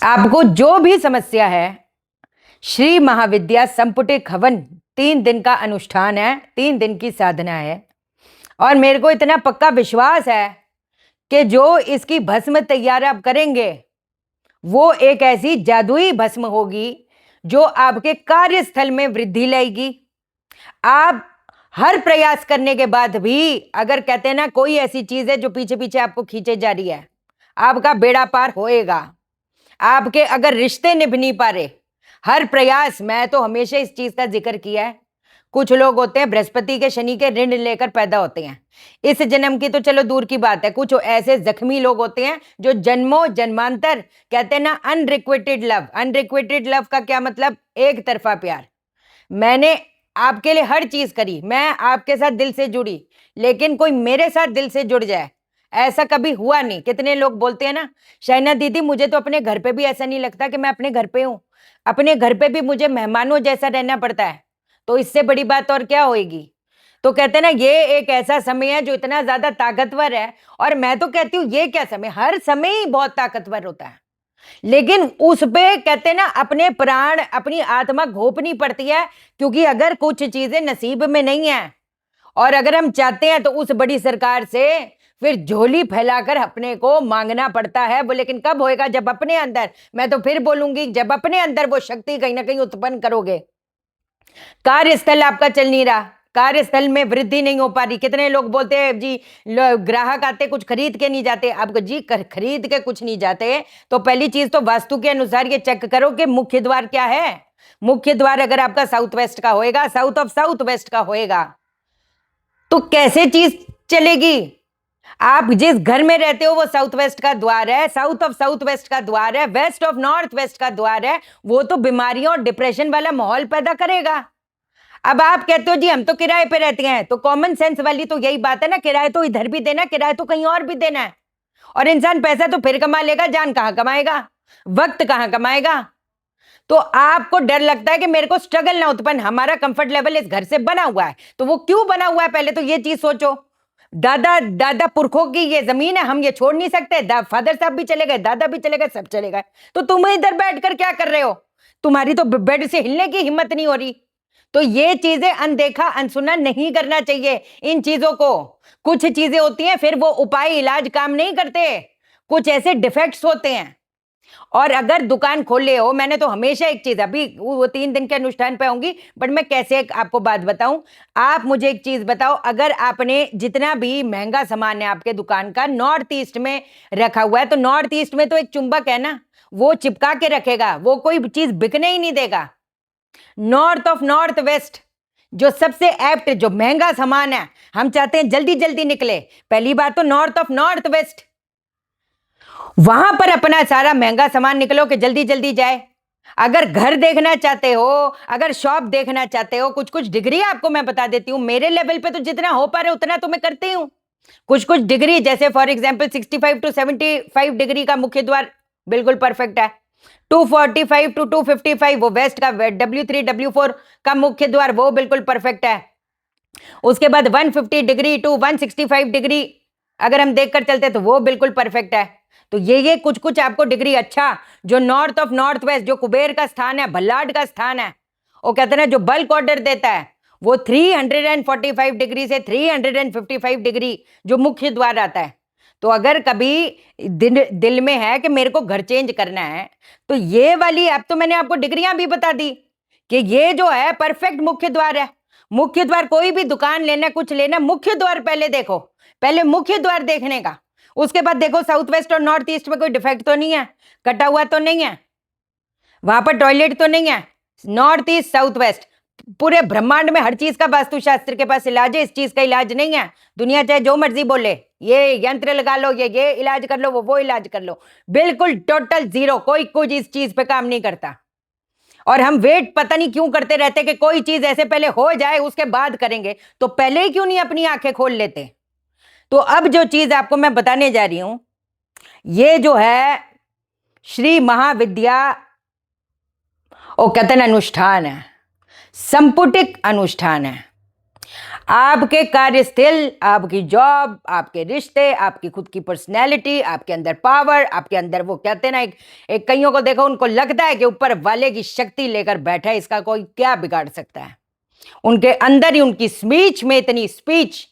आपको जो भी समस्या है, श्री महाविद्या संपुटिक हवन 3 दिन का अनुष्ठान है, 3 दिन की साधना है। और मेरे को इतना पक्का विश्वास है कि जो इसकी भस्म तैयार आप करेंगे वो एक ऐसी जादुई भस्म होगी जो आपके कार्यस्थल में वृद्धि लाएगी। आप हर प्रयास करने के बाद भी अगर कहते हैं ना कोई ऐसी चीज है जो पीछे पीछे आपको खींचे जा रही है, आपका बेड़ा पार होएगा। आपके अगर रिश्ते निभ नहीं पा रहे, हर प्रयास, मैं तो हमेशा इस चीज का जिक्र किया है, कुछ लोग होते हैं बृहस्पति के शनि के ऋण लेकर पैदा होते हैं। इस जन्म की तो चलो दूर की बात है, कुछ ऐसे जख्मी लोग होते हैं जो जन्मों जन्मांतर, कहते हैं ना अनरिक्विटेड लव। अनरिक्विटेड लव का क्या मतलब? एक तरफा प्यार। मैंने आपके लिए हर चीज करी, मैं आपके साथ दिल से जुड़ी, लेकिन कोई मेरे साथ दिल से जुड़ जाए ऐसा कभी हुआ नहीं। कितने लोग बोलते हैं ना, शैना दीदी मुझे तो अपने घर पे भी ऐसा नहीं लगता कि मैं अपने घर पे हूं, अपने घर पे भी मुझे मेहमानों जैसा रहना पड़ता है। तो इससे बड़ी बात और क्या होएगी? तो कहते हैं ना ये एक ऐसा समय है जो इतना ज्यादा ताकतवर है। और मैं तो कहती हूँ ये क्या समय, हर समय ही बहुत ताकतवर होता है, लेकिन उस पे कहते हैं ना अपने प्राण, अपनी आत्मा घोपनी पड़ती है। क्योंकि अगर कुछ चीजें नसीब में नहीं है और अगर हम चाहते हैं तो उस बड़ी सरकार से फिर झोली फैलाकर अपने को मांगना पड़ता है। वो लेकिन कब होएगा? जब अपने अंदर, मैं तो फिर बोलूंगी, जब अपने अंदर वो शक्ति कहीं ना कहीं उत्पन्न करोगे। कार्यस्थल आपका चल नहीं रहा, कार्यस्थल में वृद्धि नहीं हो पा रही। कितने लोग बोलते हैं जी ग्राहक आते कुछ खरीद के नहीं जाते। अब जी खरीद के कुछ नहीं जाते तो पहली चीज तो वास्तु के अनुसार ये चेक करो कि मुख्य द्वार क्या है। मुख्य द्वार अगर आपका साउथ वेस्ट का होएगा, साउथ ऑफ साउथ वेस्ट का होएगा, तो कैसे चीज चलेगी? आप जिस घर में रहते हो वो साउथ वेस्ट का द्वार है, साउथ ऑफ साउथ वेस्ट का द्वार है, वेस्ट ऑफ नॉर्थ वेस्ट का द्वार है। वो तो बीमारियों और डिप्रेशन वाला माहौल पैदा करेगा। अब आप कहते हो जी हम तो किराए पे रहते हैं, तो कॉमन सेंस वाली तो यही बात है ना, किराए तो इधर भी देना, किराए तो कहीं और भी देना है। और इंसान पैसा तो फिर कमा लेगा, जान कहां कमाएगा, वक्त कहां कमाएगा? तो आपको डर लगता है कि मेरे को स्ट्रगल ना उत्पन्न, हमारा कंफर्ट लेवल इस घर से बना हुआ है। तो वो क्यों बना हुआ है, पहले तो ये चीज सोचो। दादा दादा पुरखों की ये जमीन है, हम ये छोड़ नहीं सकते। फादर साहब भी चले गए, दादा भी चले गए, सब चले गए, तो तुम इधर बैठकर क्या कर रहे हो? तुम्हारी तो बेड से हिलने की हिम्मत नहीं हो रही। तो ये चीजें अनदेखा अनसुना नहीं करना चाहिए इन चीजों को। कुछ चीजें होती हैं फिर वो उपाय इलाज काम नहीं करते, कुछ ऐसे डिफेक्ट्स होते हैं। और अगर दुकान खोले हो, मैंने तो हमेशा एक चीज, अभी वो 3 दिन के अनुष्ठान पे आऊंगी, बट मैं कैसे आपको बात बताऊं। आप मुझे एक चीज बताओ, अगर आपने जितना भी महंगा सामान है आपके दुकान का नॉर्थ ईस्ट में रखा हुआ है, तो नॉर्थ ईस्ट में तो एक चुंबक है ना, वो चिपका के रखेगा, वो कोई चीज बिकने ही नहीं देगा। नॉर्थ ऑफ नॉर्थ वेस्ट जो सबसे एप्ट, जो महंगा सामान है, हम चाहते हैं जल्दी जल्दी निकले, पहली बात तो नॉर्थ ऑफ नॉर्थ वेस्ट, वहां पर अपना सारा महंगा सामान निकलो कि जल्दी जल्दी जाए। अगर घर देखना चाहते हो, अगर शॉप देखना चाहते हो, कुछ कुछ डिग्री आपको मैं बता देती हूँ, मेरे लेवल पे तो जितना हो पा रहे उतना तो मैं करती हूँ। कुछ कुछ डिग्री, जैसे फॉर एग्जांपल 65 टू 75 डिग्री का मुख्य द्वार बिल्कुल परफेक्ट है। 245 टू 255 वो वेस्ट का W3 W4 का मुख्य द्वार वो बिल्कुल परफेक्ट है। उसके बाद 150 डिग्री टू 165 डिग्री अगर हम देखकर चलते तो वो बिल्कुल परफेक्ट है। तो ये कुछ कुछ आपको डिग्री, अच्छा जो नॉर्थ ऑफ नॉर्थ वेस्ट, जो कुबेर का स्थान है, भल्लाड का स्थान है, वो कहते हैं जो बल्क ऑर्डर देता है, वो 345 डिग्री से 355 डिग्री जो मुख्य द्वार आता है। तो अगर कभी दिल में है कि मेरे को घर चेंज करना है, तो ये वाली, अब तो मैंने आपको डिग्रियां भी बता दी कि ये जो है परफेक्ट मुख्य द्वार है। मुख्य द्वार, कोई भी दुकान लेना, कुछ लेना, मुख्य द्वार पहले देखो, पहले मुख्य द्वार देखने का, उसके बाद देखो साउथ वेस्ट और नॉर्थ ईस्ट में कोई डिफेक्ट तो नहीं है, कटा हुआ तो नहीं है, वहां पर टॉयलेट तो नहीं है। नॉर्थ ईस्ट साउथ वेस्ट, पूरे ब्रह्मांड में हर चीज का वास्तुशास्त्र के पास इलाज है, इस चीज का इलाज नहीं है। दुनिया चाहे जो मर्जी बोले, ये यंत्र लगा लो, ये इलाज कर लो, वो इलाज कर लो, बिल्कुल टोटल जीरो, कोई कुछ इस चीज पे काम नहीं करता। और हम वेट पता नहीं क्यों करते रहते कि कोई चीज ऐसे पहले हो जाए उसके बाद करेंगे, तो पहले ही क्यों नहीं अपनी आंखें खोल लेते? तो अब जो चीज आपको मैं बताने जा रही हूं, ये जो है श्री महाविद्या ओ कहते हैं अनुष्ठान है, संपुटिक अनुष्ठान है। आपके कार्यस्थल, आपकी जॉब, आपके रिश्ते, आपकी खुद की पर्सनैलिटी, आपके अंदर पावर, आपके अंदर वो कहते हैं ना, एक कईयों को देखो उनको लगता है कि ऊपर वाले की शक्ति लेकर बैठा है, इसका कोई क्या बिगाड़ सकता है। उनके अंदर ही उनकी स्पीच में इतनी स्पीच,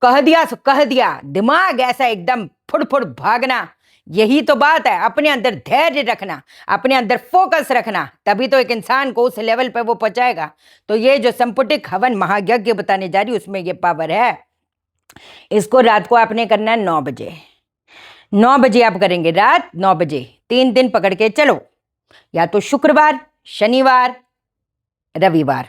कह दिया सो कह दिया, दिमाग ऐसा एकदम फुड़ फुड़ भागना। यही तो बात है, अपने अंदर धैर्य रखना, अपने अंदर फोकस रखना, तभी तो एक इंसान को उस लेवल पे वो पहुंचाएगा। तो ये जो संपुटिक हवन महायज्ञ बताने जा रही हूं, उसमें ये पावर है। इसको रात को आपने करना है 9 बजे। 9 बजे आप करेंगे, रात 9 बजे। 3 दिन पकड़ के चलो, या तो शुक्रवार, शनिवार, रविवार,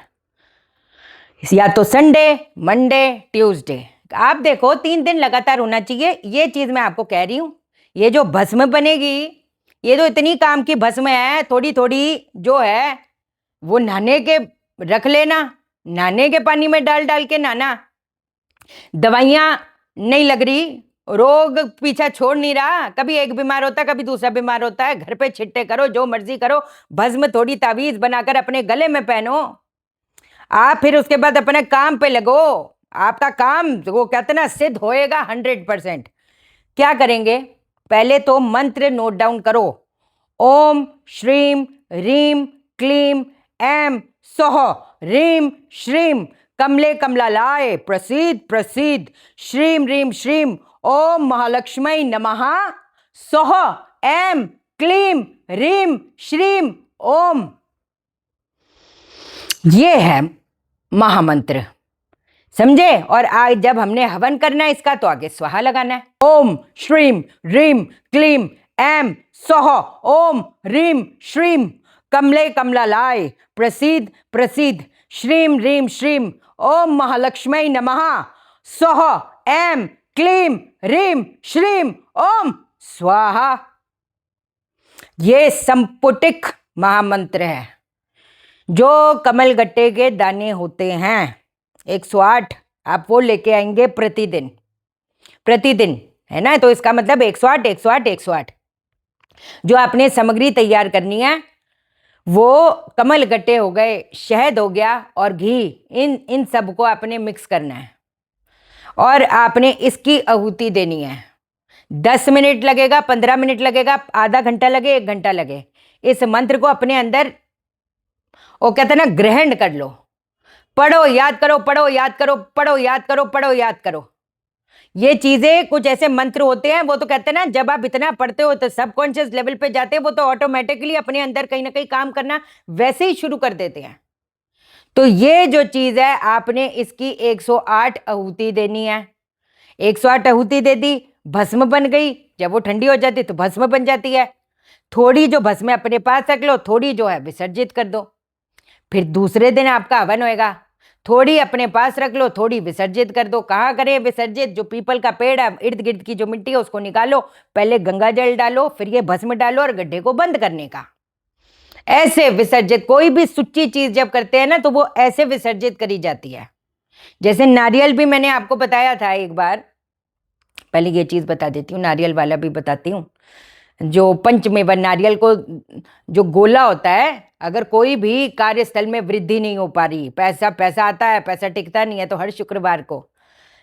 या तो संडे, मंडे, ट्यूसडे। आप देखो 3 दिन लगातार होना चाहिए। ये चीज मैं आपको कह रही हूं, ये जो भस्म बनेगी, ये तो इतनी काम की भस्म है, थोड़ी थोड़ी जो है वो नहाने के रख लेना, नहाने के पानी में डाल डाल के नहाना। दवाइयां नहीं लग रही, रोग पीछा छोड़ नहीं रहा, कभी एक बीमार होता है, कभी दूसरा बीमार होता है, घर पे छिट्टे करो, जो मर्जी करो, भस्म थोड़ी तावीज बनाकर अपने गले में पहनो। आप फिर उसके बाद अपने काम पे लगो, आपका काम वो कहते ना सिद्ध होएगा 100%। क्या करेंगे, पहले तो मंत्र नोट डाउन करो। ओम श्रीम रीम क्लीम ऐम सौः रीम श्रीम कमले कमलालाय प्रसीद प्रसीद श्रीम रीम श्रीम ओम महालक्ष्मी नमः सौः ऐम क्लीम रीम श्रीम ओम। ये है महामंत्र, समझे। और आज जब हमने हवन करना है इसका, तो आगे स्वाहा लगाना है। ओम श्रीम रीम क्लीम ऐम सौः ओम रीम श्रीम कमले कमलालाय प्रसीद प्रसीद श्रीम रीम श्रीम ओम महालक्ष्मी नमः सौः ऐम क्लीम रीम श्रीम ओम स्वाहा। ये संपुटिक महामंत्र है। जो कमलगट्टे के दाने होते हैं 108, आप वो लेके आएंगे प्रतिदिन, प्रतिदिन, है ना। तो इसका मतलब 108 108 108। जो आपने सामग्री तैयार करनी है वो कमलगट्टे हो गए, शहद हो गया और घी, इन सबको आपने मिक्स करना है और आपने इसकी आहुति देनी है। 10 मिनट लगेगा, 15 मिनट लगेगा, आधा घंटा लगे, 1 घंटा लगे। इस मंत्र को अपने अंदर वो कहते हैं ना ग्रहण कर लो, पढ़ो याद करो, पढ़ो याद करो, पढ़ो याद करो, पढ़ो याद करो। ये चीजें कुछ ऐसे मंत्र होते हैं, वो तो कहते हैं ना जब आप इतना पढ़ते हो तो सबकॉन्शियस लेवल पे जाते हैं, वो तो ऑटोमेटिकली अपने अंदर कहीं ना कहीं काम करना वैसे ही शुरू कर देते हैं। तो ये जो चीज है, आपने इसकी 108 आहुति देनी है। 108 आहुति दे दी, भस्म बन गई। जब वो ठंडी हो जाती तो भस्म बन जाती है। थोड़ी जो भस्म अपने पास रख लो, थोड़ी जो है विसर्जित कर दो। फिर दूसरे दिन आपका हवन होएगा, थोड़ी अपने पास रख लो, थोड़ी विसर्जित कर दो। कहाँ करें विसर्जित, जो पीपल का पेड़ है इर्द गिर्द की जो मिट्टी है उसको निकालो, पहले गंगा जल डालो, फिर ये भस्म डालो और गड्ढे को बंद करने का। ऐसे विसर्जित, कोई भी सुच्ची चीज जब करते हैं ना तो वो ऐसे विसर्जित करी जाती है। जैसे नारियल भी मैंने आपको बताया था एक बार, पहले ये चीज बता देती हूँ, नारियल वाला भी बताती हूँ। जो पंचमेवा नारियल को जो गोला होता है, अगर कोई भी कार्यस्थल में वृद्धि नहीं हो पा रही, पैसा पैसा आता है, पैसा टिकता नहीं है, तो हर शुक्रवार को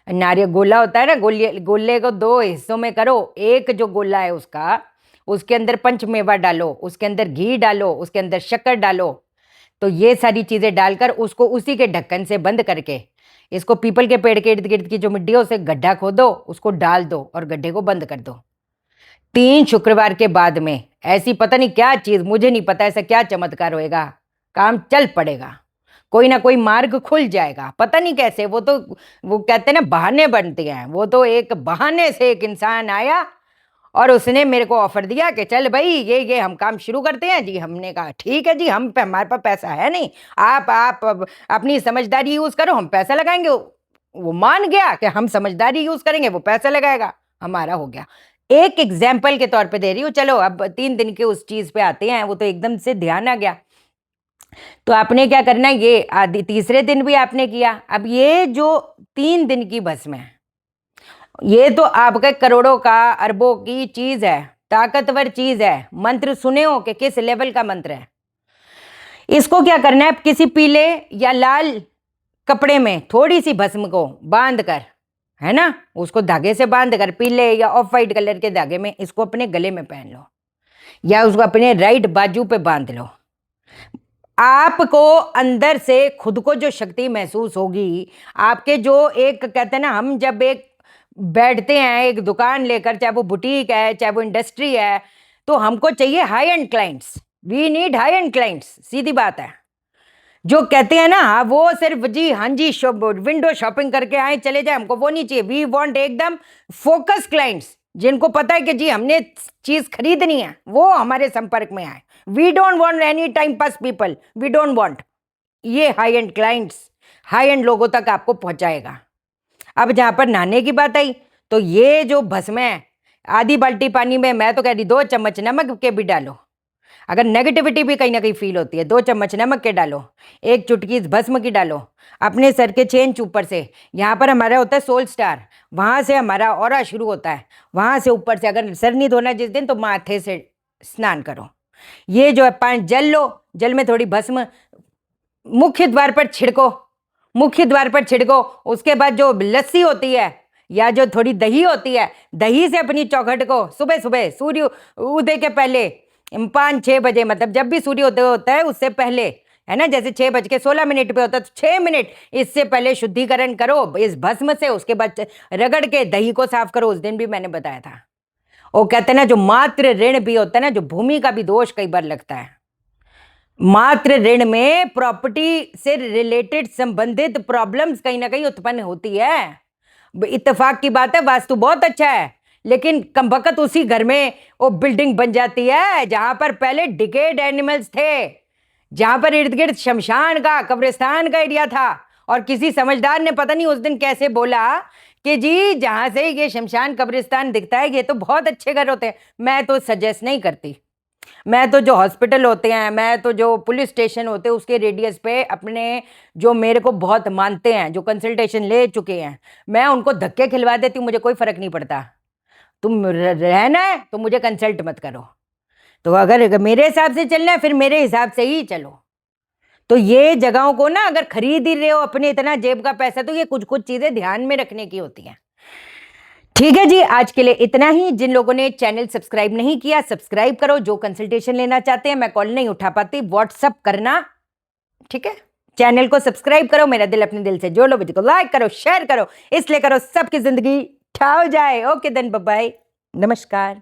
नारियल गोला होता है ना, गोले को 2 हिस्सों में करो। एक जो गोला है उसका, उसके अंदर पंचमेवा डालो, उसके अंदर घी डालो, उसके अंदर शक्कर डालो। तो ये सारी चीज़ें डालकर उसको उसी के ढक्कन से बंद करके, इसको पीपल के पेड़ के इर्द गिर्द की जो मिट्टी है उसे गड्ढा खोदो, उसको डाल दो और गड्ढे को बंद कर दो। 3 शुक्रवार के बाद में ऐसी पता नहीं क्या चीज, मुझे नहीं पता ऐसा क्या चमत्कार होएगा, काम चल पड़ेगा, कोई ना कोई मार्ग खुल जाएगा, पता नहीं कैसे। वो तो वो कहते हैं ना बहाने बनते हैं। वो तो एक बहाने से एक इंसान आया और उसने मेरे को ऑफर दिया कि चल भाई ये हम काम शुरू करते हैं जी। हमने कहा ठीक है जी, हम पे हमारे पास पैसा है नहीं, आप अपनी समझदारी यूज करो, हम पैसा लगाएंगे। वो मान गया कि हम समझदारी यूज करेंगे, वो पैसा लगाएगा, हमारा हो गया। एक एग्जाम्पल के तौर पे दे रही हूँ। चलो अब 3 दिन के उस चीज पे आते हैं, वो तो एकदम से ध्यान आ गया। तो आपने क्या करना है, ये आदि तीसरे दिन भी आपने किया। अब ये जो 3 दिन की भस्म है, ये तो आपके करोड़ों का अरबों की चीज है, ताकतवर चीज है। मंत्र सुने हो कि किस लेवल का मंत्र है। इसको क्या करना है, किसी पीले या लाल कपड़े में थोड़ी सी भस्म को बांध कर, है ना, उसको धागे से बांध कर, पीले या ऑफ वाइट कलर के धागे में इसको अपने गले में पहन लो या उसको अपने राइट बाजू पे बांध लो। आपको अंदर से खुद को जो शक्ति महसूस होगी, आपके जो एक कहते हैं ना, हम जब एक बैठते हैं एक दुकान लेकर, चाहे वो बुटीक है चाहे वो इंडस्ट्री है, तो हमको चाहिए high end clients, we need high end clients, सीधी बात है। जो कहते हैं ना वो सिर्फ जी हाँ जी विंडो शॉपिंग करके आए चले जाए, हमको वो नहीं चाहिए। वी वांट एकदम फोकस क्लाइंट्स, जिनको पता है कि जी हमने चीज खरीदनी है, वो हमारे संपर्क में आए। We don't want any time pass people, we don't want. ये high end clients, high end लोगों तक आपको पहुंचाएगा। अब जहां पर नहाने की बात आई, तो ये जो भस्म है, आधी बाल्टी पानी में मैं तो कह रही 2 चम्मच नमक के भी डालो। अगर नेगेटिविटी भी कहीं ना कहीं फील होती है, 2 चम्मच नमक के डालो, 1 चुटकी भस्म की डालो, अपने सर के 6 इंच ऊपर से, यहाँ पर हमारा होता है सोल स्टार, वहाँ से हमारा ऑरा शुरू होता है, वहाँ से ऊपर से, अगर सर नहीं धोना जिस दिन तो माथे से स्नान करो। ये जो है पानी जल लो, जल में थोड़ी भस्म मुख्य द्वार पर छिड़को, मुख्य द्वार पर छिड़को। उसके बाद जो लस्सी होती है या जो थोड़ी दही होती है, दही से अपनी चौखट को सुबह सुबह सूर्य उदय के पहले 5-6 बजे, मतलब जब भी सूर्योदय होता है उससे पहले, है ना, जैसे 6:16 पे होता है तो 6 मिनट इससे पहले शुद्धिकरण करो इस भस्म से। उसके बाद रगड़ के दही को साफ करो। उस दिन भी मैंने बताया था। वो कहते हैं ना, जो मात्र ऋण भी होता है ना, जो भूमि का भी दोष कई बार लगता है, मात्र ऋण में प्रॉपर्टी से रिलेटेड संबंधित प्रॉब्लम्स कहीं ना कहीं उत्पन्न होती है। इत्तेफाक की बात है, वास्तु बहुत अच्छा है, लेकिन कमबख्त उसी घर में वो बिल्डिंग बन जाती है जहां पर पहले डिकेड एनिमल्स थे, जहां पर इर्द गिर्द शमशान का, कब्रिस्तान का एरिया था। और किसी समझदार ने पता नहीं उस दिन कैसे बोला कि जी जहां से ये शमशान कब्रिस्तान दिखता है ये तो बहुत अच्छे घर होते हैं। मैं तो सजेस्ट नहीं करती। मैं तो जो हॉस्पिटल होते हैं, मैं तो जो पुलिस स्टेशन होते हैं उसके रेडियस पे अपने जो मेरे को बहुत मानते हैं, जो कंसल्टेशन ले चुके हैं, मैं उनको धक्के खिलवा देती हूँ, मुझे कोई फर्क नहीं पड़ता। तुम रहना है तो मुझे कंसल्ट मत करो। तो अगर मेरे हिसाब से चलना है फिर मेरे हिसाब से ही चलो। तो ये जगहों को ना अगर खरीद ही रहे हो अपने इतना जेब का पैसा, तो ये कुछ कुछ चीजें ध्यान में रखने की होती हैं। ठीक है जी, आज के लिए इतना ही। जिन लोगों ने चैनल सब्सक्राइब नहीं किया सब्सक्राइब करो। जो कंसल्टेशन लेना चाहते हैं, मैं कॉल नहीं उठा पाती, व्हाट्सअप करना, ठीक है। चैनल को सब्सक्राइब करो, मेरा दिल अपने दिल से जोड़ लो, वीडियो को लाइक करो, शेयर करो, इसलिए करो सबकी जिंदगी ठा हो जाए। ओके देन, बाय बाय, नमस्कार।